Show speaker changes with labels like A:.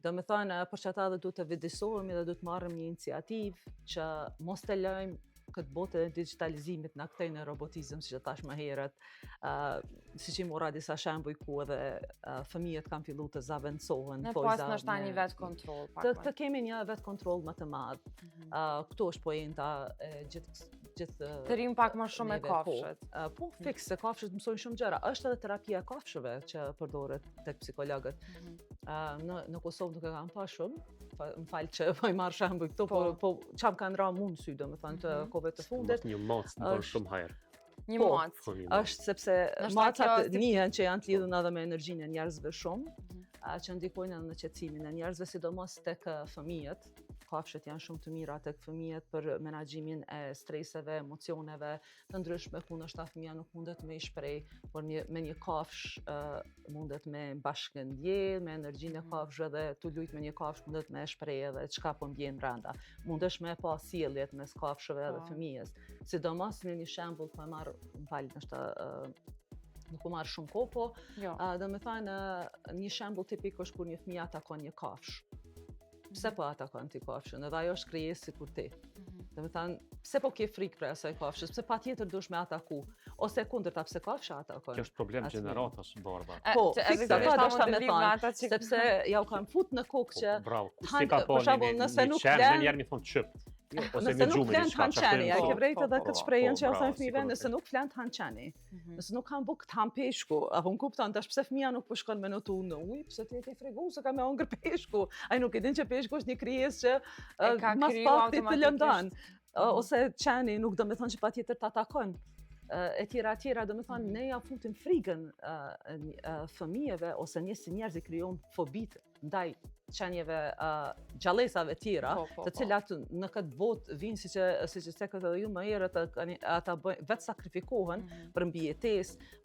A: Do me thënë, për që ata dhe du të vëdësohemi dhe du të marrim një iniciativë që mos të lëjmë këtë botë e digitalizimit në këtej në robotizëm, si që tash më herët, si që i mora disa shembuj ku edhe fëmijët kanë fillu të zavendësohen.
B: Në pas në shta një vetë kontrol.
A: Të kemi një vetë kontrol më të madhë. Këto është pojenta gjithë...
B: Të rrim pak më shumë e kafshët.
A: Po, fiks, se kafshët mësojnë shumë gjëra. Është edhe terapia e kafshëve që përdoret tek psikologët. Në Kosovë nuk e kam pa shumë, më falë që po i marrë shembuj këto, po çam kanë ra mund sy, domethënë të kohëve të fundit.
C: Një macë në bërë shumë hajrë.
B: Një macë.
A: Është sepse macat njihen që janë të lidhur edhe me energjinë e njerëzve shumë, që ndikojnë edhe në qetësimin e njerëzve, sidomos tek fëmijët. Kafshët janë shumë të mira tek fëmijët për menaxhimin e streseve, emocioneve të ndryshme, ku ndoshta fëmia nuk mundet me i shpreh, por me një kafsh mundet me bashkëndje, me energjinë e kafshëve dhe tu lut me një kafshë mundet me shpreh edhe çka po ndjen brenda. Mundesh me pa sjelljet mes kafshëve dhe fëmijës. Sidomos në një shembull po marr, nuk u marr shumë kohë, po do me thënë një shembull tipik është kur një fëmijë atakon një kafshë. Pse po atakon ti kafshën? Edhe ajo është krijesë sikur ti. Do me thënë, pse po ke frikë për asaj kafshës? Pse patjetër dush me ataku? Ose kundërta, pse kafsha atakon?
C: Kjo është problem gjeneratash, Barba.
A: Po, fiksa ka dashta me thënë, sepse ja u kanë fut në kokë që për shembull nëse nuk
C: vlen, njerë mi thonë çypt.
A: Nëse nuk flen të hanqeni, ja ke vrejtë edhe këtë shprehjen që ja thënë fëmijëve, nëse nuk flen të hanqeni, nëse nuk kanë bukë të han peshku, apo në kupton tash pse fëmia nuk po shkon me notu në ujë, pse ti e ke fregu se ka me hongër peshku. Ai nuk e din që peshku është një krijesë që mas pakti të lëndon. Ose qeni nuk do me thonë që patjetër të atakon. E tjera, do me thonë, ne ja futin frikën fëmijëve ose njerëz i krijon fobit ndaj qenjeve gjallësave tjera, të cilat në këtë botë vinë siç e thekët edhe ju më herët, ata vetë sakrifikohen për mbijetesë,